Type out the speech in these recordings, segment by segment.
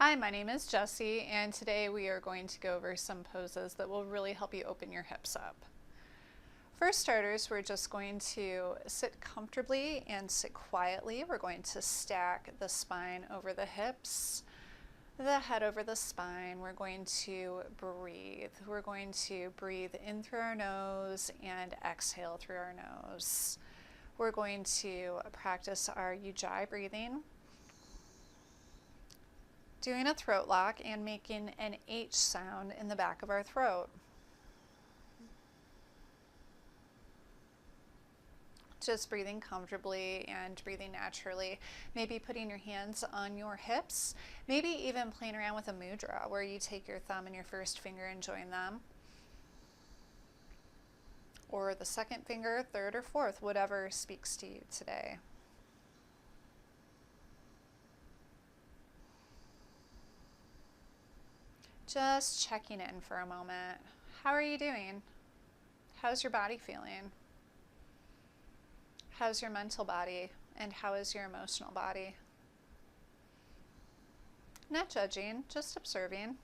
Hi, my name is Jessie, and today we are going to go over some poses that will really help you open your hips up. For starters, we're just going to sit comfortably and sit quietly. We're going to stack the spine over the hips, the head over the spine. We're going to breathe. We're going to breathe in through our nose and exhale through our nose. We're going to practice our ujjayi breathing, doing a throat lock and making an H sound in the back of our throat. Just breathing comfortably and breathing naturally. Maybe putting your hands on your hips, maybe even playing around with a mudra where you take your thumb and your first finger and join them. Or the second finger, third or fourth, whatever speaks to you today. Just checking in for a moment. How are you doing? How's your body feeling? How's your mental body? And how is your emotional body? Not judging, just observing.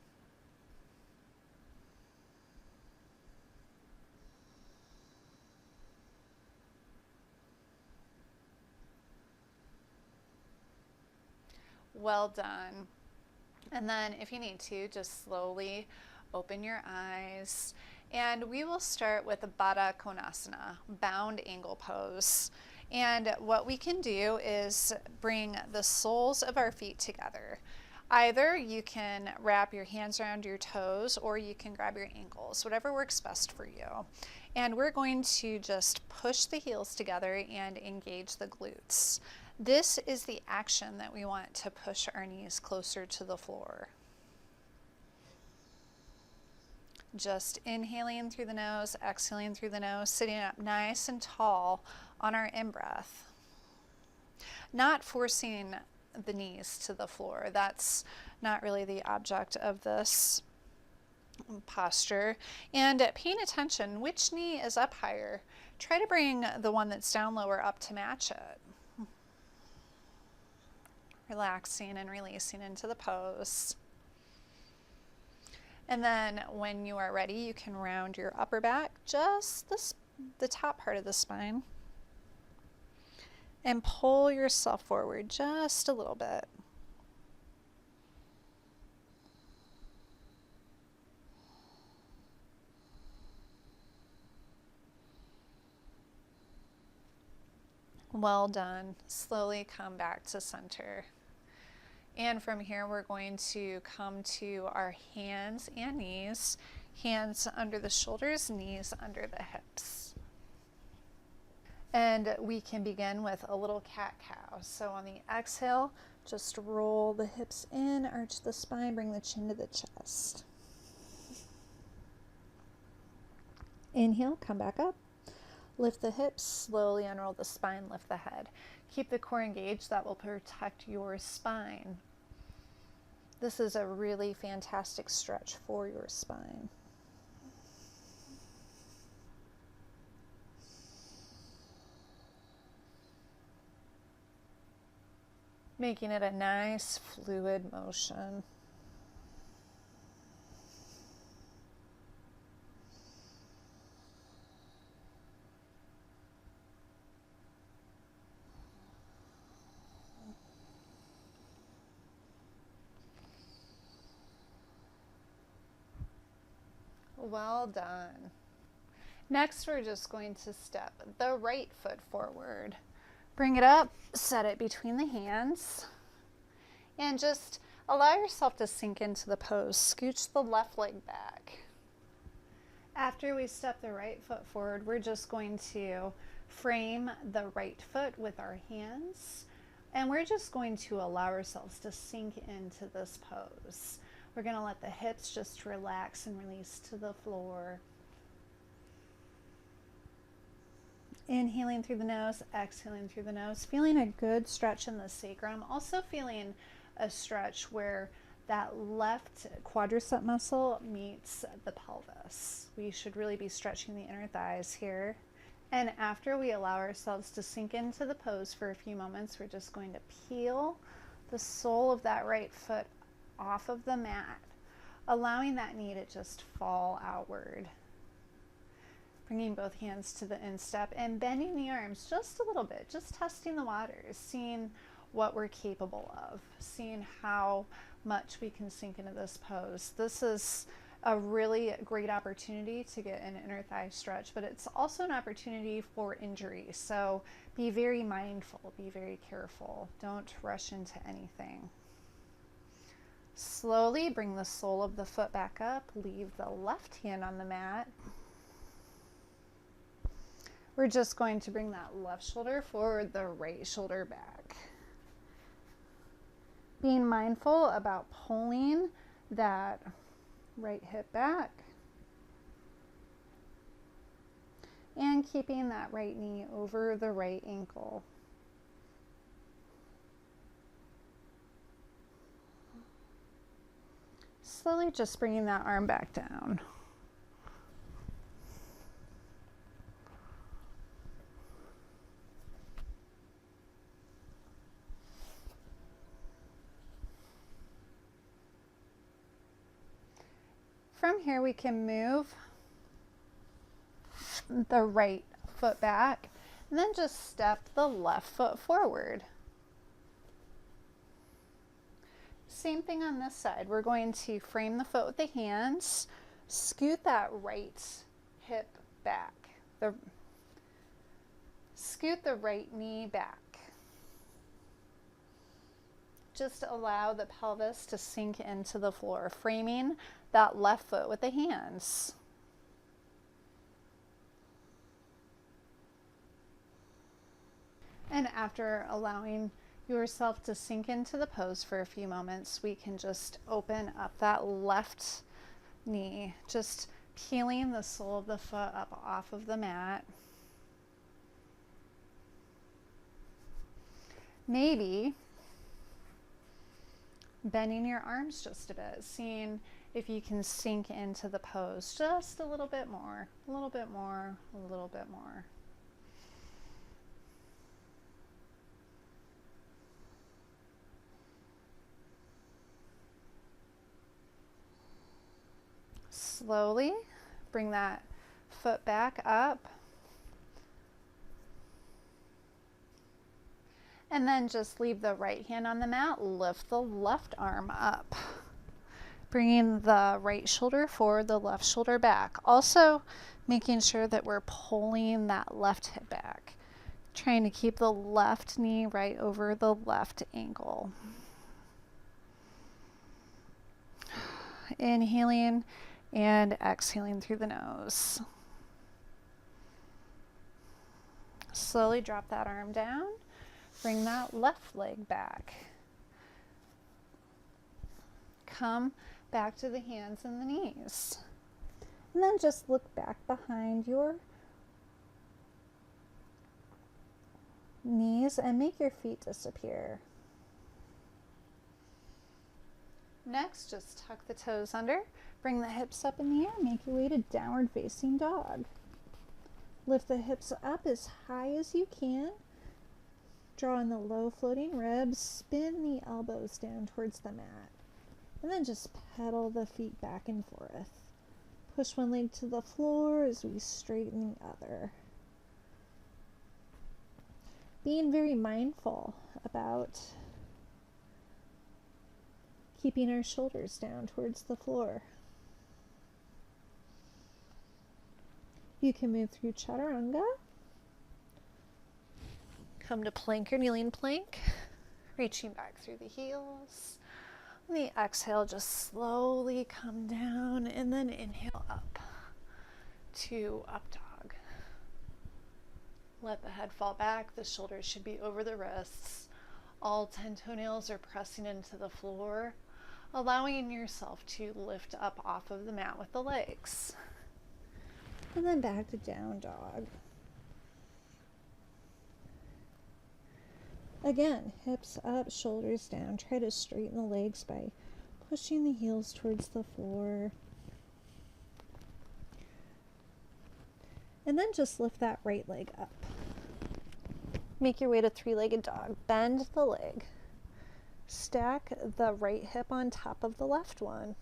Well done. And then if you need to, just slowly open your eyes. And we will start with a Baddha Konasana, bound angle pose. And what we can do is bring the soles of our feet together. Either you can wrap your hands around your toes or you can grab your ankles, whatever works best for you. And we're going to just push the heels together and engage the glutes. This is the action that we want to push our knees closer to the floor. Just inhaling through the nose, exhaling through the nose, sitting up nice and tall on our in-breath. Not forcing the knees to the floor. That's not really the object of this posture. And paying attention, which knee is up higher? Try to bring the one that's down lower up to match it. Relaxing and releasing into the pose. And then when you are ready, you can round your upper back, just the top part of the spine, and pull yourself forward just a little bit. Well done. Slowly come back to center. And from here, we're going to come to our hands and knees, hands under the shoulders, knees under the hips. And we can begin with a little cat-cow. So on the exhale, just roll the hips in, arch the spine, bring the chin to the chest. Inhale, come back up. Lift the hips, slowly unroll the spine, lift the head. Keep the core engaged, that will protect your spine. This is a really fantastic stretch for your spine. Making it a nice fluid motion. Well done. Next, we're just going to step the right foot forward. Bring it up, set it between the hands, and just allow yourself to sink into the pose. Scooch the left leg back. After we step the right foot forward, we're just going to frame the right foot with our hands, and we're just going to allow ourselves to sink into this pose. We're going to let the hips just relax and release to the floor. Inhaling through the nose, exhaling through the nose, feeling a good stretch in the sacrum, also feeling a stretch where that left quadricep muscle meets the pelvis. We should really be stretching the inner thighs here. And after we allow ourselves to sink into the pose for a few moments, we're just going to peel the sole of that right foot off of the mat, allowing that knee to just fall outward. Bringing both hands to the instep and bending the arms just a little bit, just testing the waters, seeing what we're capable of, seeing how much we can sink into this pose. This is a really great opportunity to get an inner thigh stretch, but it's also an opportunity for injury. So be very mindful, be very careful. Don't rush into anything. Slowly bring the sole of the foot back up. Leave the left hand on the mat. We're just going to bring that left shoulder forward, the right shoulder back. Being mindful about pulling that right hip back and keeping that right knee over the right ankle. Slowly just bringing that arm back down. From here, we can move the right foot back and then just step the left foot forward. Same thing on this side. We're going to frame the foot with the hands, scoot that right hip back, scoot the right knee back. Just allow the pelvis to sink into the floor, framing that left foot with the hands. And after allowing yourself to sink into the pose for a few moments, we can just open up that left knee, just peeling the sole of the foot up off of the mat. Maybe bending your arms just a bit, seeing if you can sink into the pose just a little bit more, a little bit more, a little bit more. Slowly bring that foot back up. And then just leave the right hand on the mat, lift the left arm up. Bringing the right shoulder forward, the left shoulder back. Also making sure that we're pulling that left hip back. Trying to keep the left knee right over the left ankle. Inhaling and exhaling through the nose. Slowly drop that arm down. Bring that left leg back. Come back to the hands and the knees. And then just look back behind your knees and make your feet disappear. Next, just tuck the toes under. Bring the hips up in the air. Make your way to downward facing dog. Lift the hips up as high as you can. Draw in the low floating ribs, spin the elbows down towards the mat, and then just pedal the feet back and forth. Push one leg to the floor as we straighten the other. Being very mindful about keeping our shoulders down towards the floor. You can move through chaturanga. Come to plank or kneeling plank, reaching back through the heels. On the exhale, just slowly come down and then inhale up to up dog. Let the head fall back. The shoulders should be over the wrists. All 10 toenails are pressing into the floor, allowing yourself to lift up off of the mat with the legs. And then back to down dog. Again, hips up, shoulders down. Try to straighten the legs by pushing the heels towards the floor. And then just lift that right leg up. Make your way to three-legged dog. Bend the leg. Stack the right hip on top of the left one.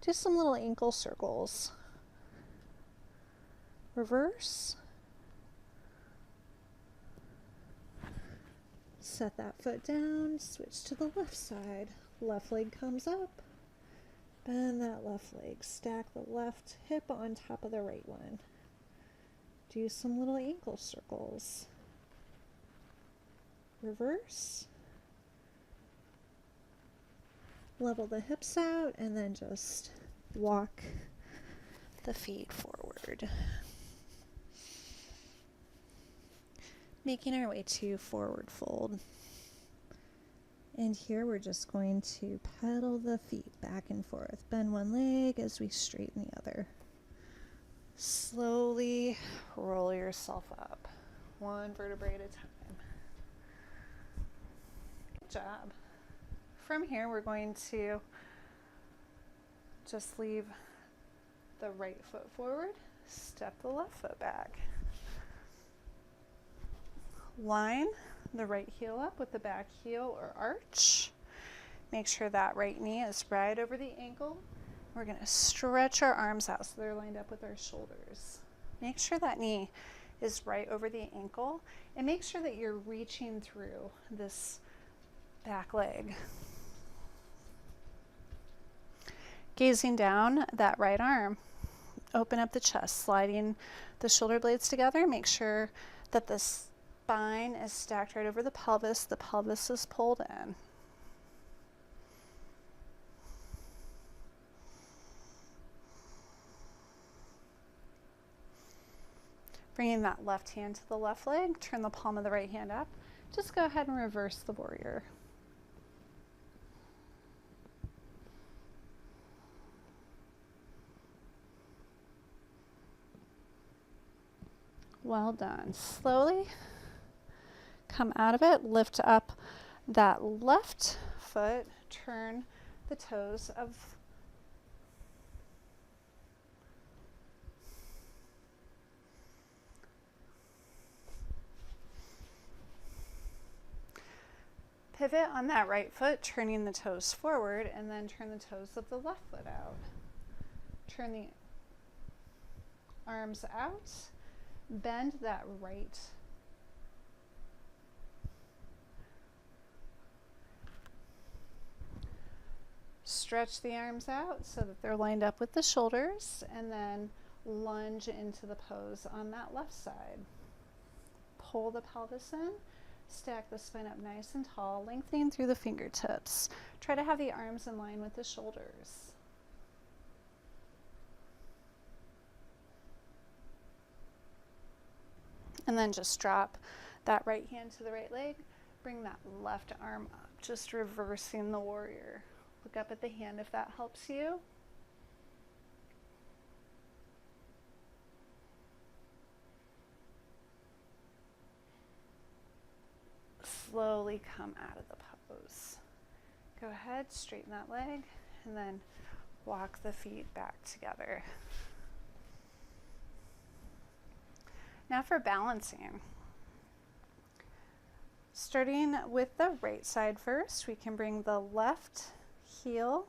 Do some little ankle circles. Reverse. Set that foot down, switch to the left side. Left leg comes up. Bend that left leg. Stack the left hip on top of the right one. Do some little ankle circles. Reverse. Level the hips out and then just walk the feet forward. Making our way to forward fold. And here we're just going to pedal the feet back and forth. Bend one leg as we straighten the other. Slowly roll yourself up, one vertebrae at a time. Good job. From here, we're going to just leave the right foot forward, step the left foot back. Line the right heel up with the back heel or arch. Make sure that right knee is right over the ankle. We're going to stretch our arms out so they're lined up with our shoulders. Make sure that knee is right over the ankle and make sure that you're reaching through this back leg. Gazing down that right arm, open up the chest, sliding the shoulder blades together. Make sure that the spine is stacked right over the pelvis is pulled in. Bringing that left hand to the left leg, turn the palm of the right hand up. Just go ahead and reverse the warrior. Well done. Slowly come out of it, lift up that left foot, turn the toes of pivot on that right foot, turning the toes forward, and then turn the toes of the left foot out. Turn the arms out, bend that right stretch the arms out so that they're lined up with the shoulders, and then lunge into the pose on that left side. Pull the pelvis in, stack the spine up nice and tall, lengthening through the fingertips. Try to have the arms in line with the shoulders. And then just drop that right hand to the right leg, bring that left arm up, just reversing the warrior. Look up at the hand if that helps you. Slowly come out of the pose. Go ahead, straighten that leg, and then walk the feet back together. Now for balancing. Starting with the right side first, we can bring the left heel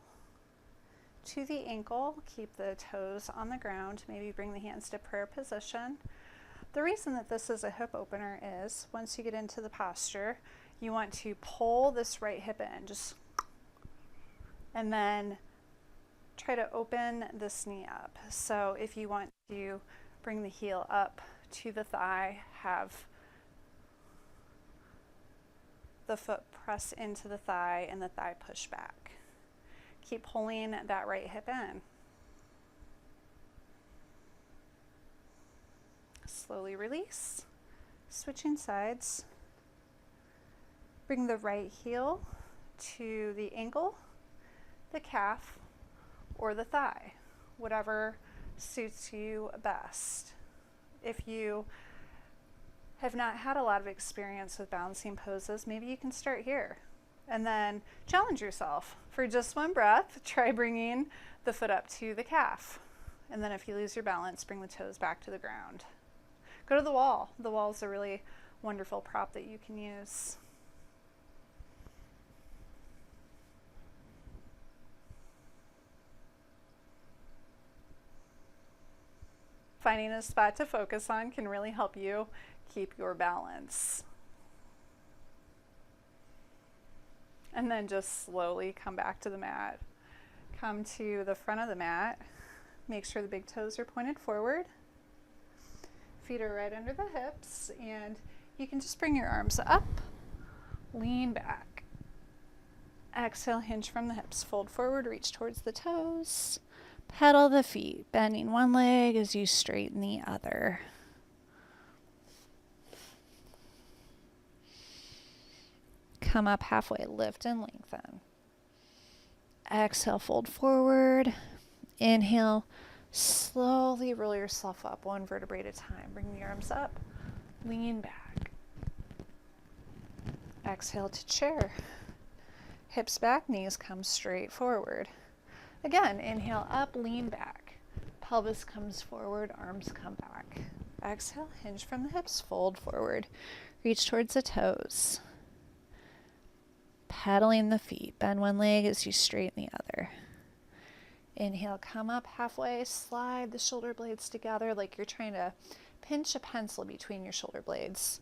to the ankle, keep the toes on the ground, maybe bring the hands to prayer position. The reason that this is a hip opener is once you get into the posture, you want to pull this right hip in, and then try to open this knee up. So if you want to bring the heel up to the thigh, have the foot press into the thigh and the thigh push back. Keep pulling that right hip in. Slowly release, switching sides. Bring the right heel to the ankle, the calf, or the thigh, whatever suits you best. If you have not had a lot of experience with balancing poses, maybe you can start here and then challenge yourself. For just one breath, try bringing the foot up to the calf. And then if you lose your balance, bring the toes back to the ground. Go to the wall. The wall is a really wonderful prop that you can use. Finding a spot to focus on can really help you keep your balance. And then just slowly come back to the mat. Come to the front of the mat. Make sure the big toes are pointed forward. Feet are right under the hips, and you can just bring your arms up, lean back. Exhale, hinge from the hips, fold forward, reach towards the toes. Pedal the feet, bending one leg as you straighten the other. Come up halfway, lift and lengthen. Exhale, fold forward. Inhale, slowly roll yourself up, one vertebrae at a time. Bring the arms up, lean back. Exhale to chair. Hips back, knees come straight forward. Again, inhale up, lean back. Pelvis comes forward, arms come back. Exhale, hinge from the hips, fold forward. Reach towards the toes. Pedaling the feet, bend one leg as you straighten the other. Inhale, come up halfway, slide the shoulder blades together like you're trying to pinch a pencil between your shoulder blades.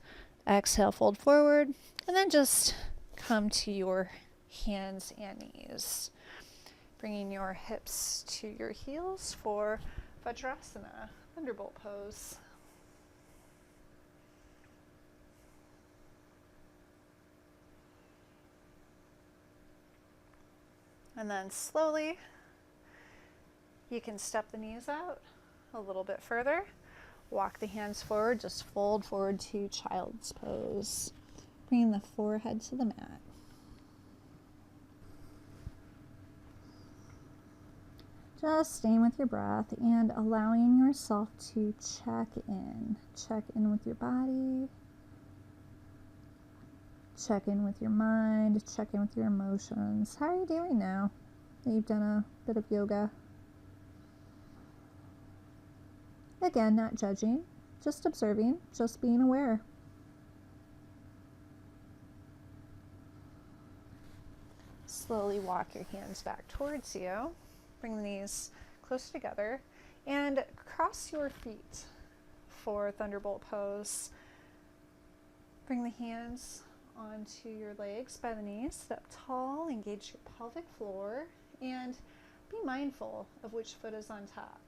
Exhale, fold forward, and then just come to your hands and knees. Bringing your hips to your heels for Vajrasana, thunderbolt pose. And then slowly, you can step the knees out a little bit further. Walk the hands forward, just fold forward to child's pose. Bringing the forehead to the mat. Just staying with your breath and allowing yourself to check in. Check in with your body. Check in with your mind. Check in with your emotions. How are you doing now that you've done a bit of yoga? Again, not judging, just observing, just being aware. Slowly walk your hands back towards you. Bring the knees close together and cross your feet for thunderbolt pose. Bring the hands onto your legs by the knees. Sit up tall, engage your pelvic floor, and be mindful of which foot is on top.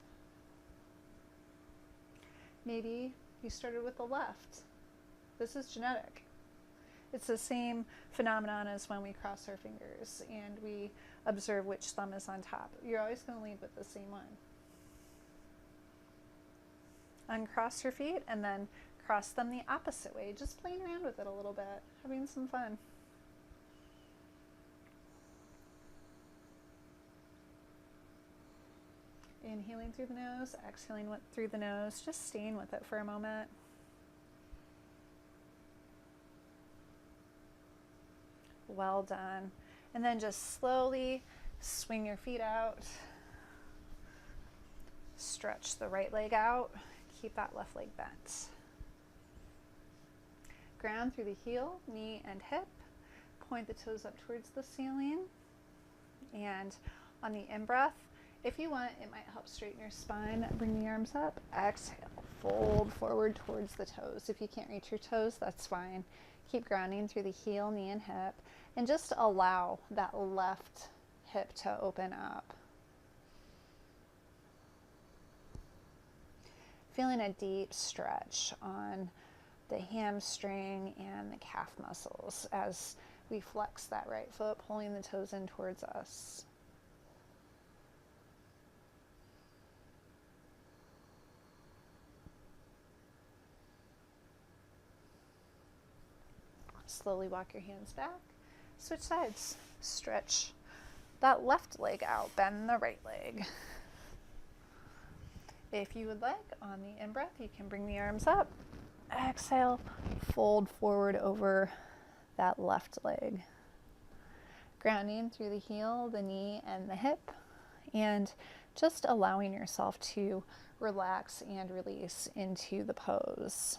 Maybe you started with the left. This is genetic. It's the same phenomenon as when we cross our fingers and we observe which thumb is on top. You're always going to lead with the same one. Uncross your feet and then cross them the opposite way, just playing around with it a little bit, having some fun. Inhaling through the nose, exhaling through the nose, just staying with it for a moment. Well done. And then just slowly swing your feet out. Stretch the right leg out. Keep that left leg bent. Ground through the heel, knee, and hip. Point the toes up towards the ceiling. And on the in-breath, if you want, it might help straighten your spine. Bring the arms up. Exhale. Fold forward towards the toes. If you can't reach your toes, that's fine. Keep grounding through the heel, knee, and hip. And just allow that left hip to open up. Feeling a deep stretch on the hamstring and the calf muscles as we flex that right foot, pulling the toes in towards us. Slowly walk your hands back. Switch sides. Stretch that left leg out. Bend the right leg. If you would like, on the in-breath, you can bring the arms up. Exhale, fold forward over that left leg. Grounding through the heel, the knee, and the hip. And just allowing yourself to relax and release into the pose.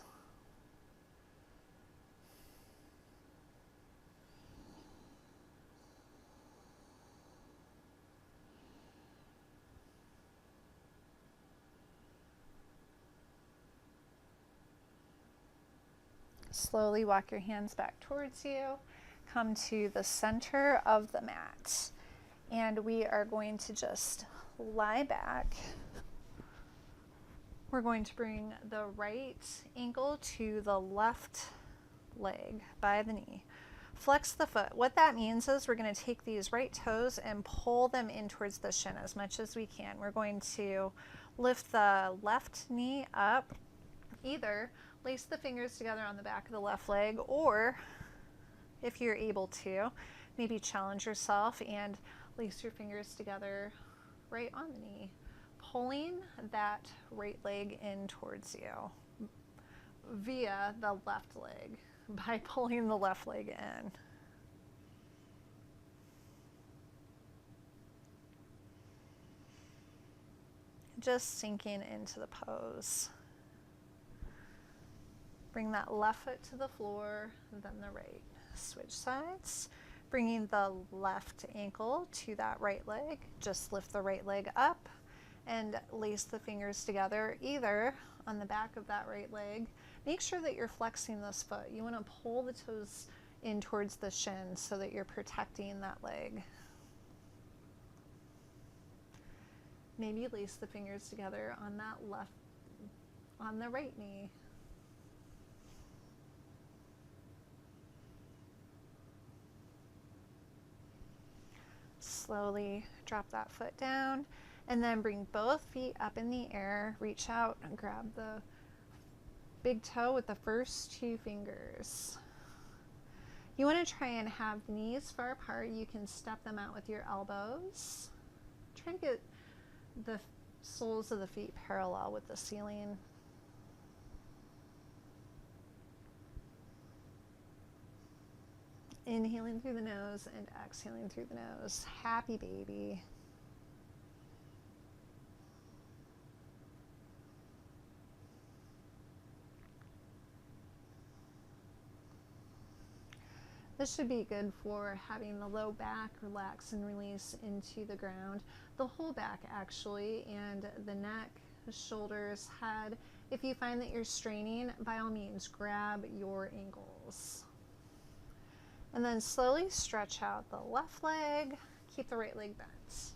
Slowly walk your hands back towards you. Come to the center of the mat. And we are going to just lie back. We're going to bring the right ankle to the left leg by the knee. Flex the foot. What that means is we're going to take these right toes and pull them in towards the shin as much as we can. We're going to lift the left knee up. Either lace the fingers together on the back of the left leg, or if you're able to, maybe challenge yourself and lace your fingers together right on the knee, pulling that right leg in towards you via the left leg by pulling the left leg in. Just sinking into the pose. Bring that left foot to the floor, then the right. Switch sides. Bringing the left ankle to that right leg. Just lift the right leg up and lace the fingers together, either on the back of that right leg. Make sure that you're flexing this foot. You want to pull the toes in towards the shin so that you're protecting that leg. Maybe lace the fingers together on the right knee. Slowly drop that foot down, and then bring both feet up in the air. Reach out and grab the big toe with the first two fingers. You want to try and have knees far apart. You can step them out with your elbows. Try and get the soles of the feet parallel with the ceiling. Inhaling through the nose and exhaling through the nose. Happy baby. This should be good for having the low back relax and release into the ground. The whole back actually, and the neck, the shoulders, head. If you find that you're straining, by all means, grab your ankles. And then slowly stretch out the left leg, keep the right leg bent.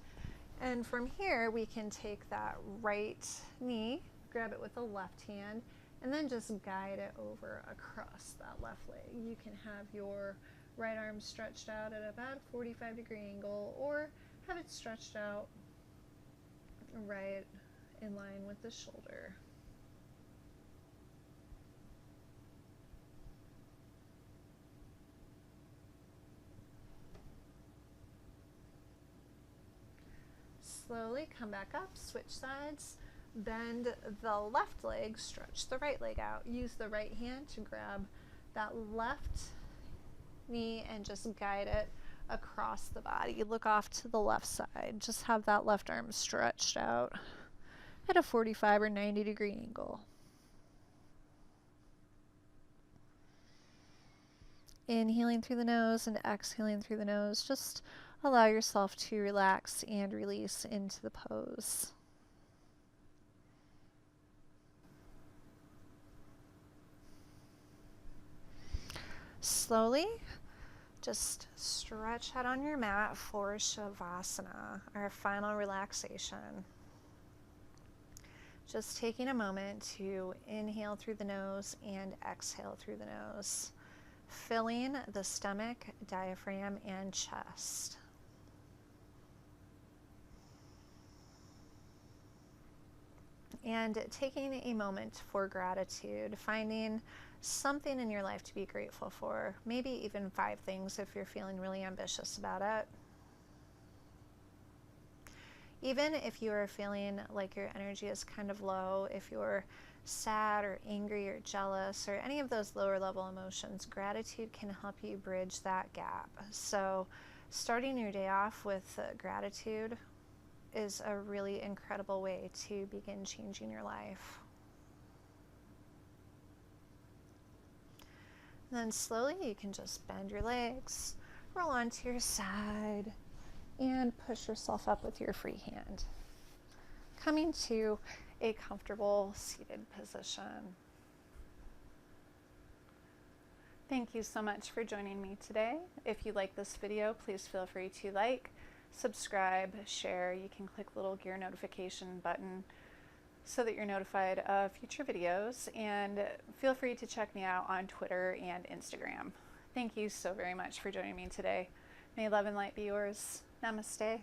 And from here, we can take that right knee, grab it with the left hand, and then just guide it over across that left leg. You can have your right arm stretched out at about a 45-degree angle, or have it stretched out right in line with the shoulder. Slowly come back up, switch sides, bend the left leg, stretch the right leg out. Use the right hand to grab that left knee and just guide it across the body. Look off to the left side. Just have that left arm stretched out at a 45 or 90-degree angle. Inhaling through the nose and exhaling through the nose. Just allow yourself to relax and release into the pose. Slowly, just stretch out on your mat for Shavasana, our final relaxation. Just taking a moment to inhale through the nose and exhale through the nose, filling the stomach, diaphragm, and chest. And taking a moment for gratitude, finding something in your life to be grateful for, maybe even 5 things if you're feeling really ambitious about it. Even if you are feeling like your energy is kind of low, if you're sad or angry or jealous or any of those lower level emotions, gratitude can help you bridge that gap. So starting your day off with gratitude is a really incredible way to begin changing your life. And then slowly you can just bend your legs, roll onto your side, and push yourself up with your free hand. Coming to a comfortable seated position. Thank you so much for joining me today. If you like this video, please feel free to like, subscribe, share. You can click the little gear notification button so that you're notified of future videos, and feel free to check me out on Twitter and Instagram. Thank you so very much for joining me today. May love and light be yours. Namaste.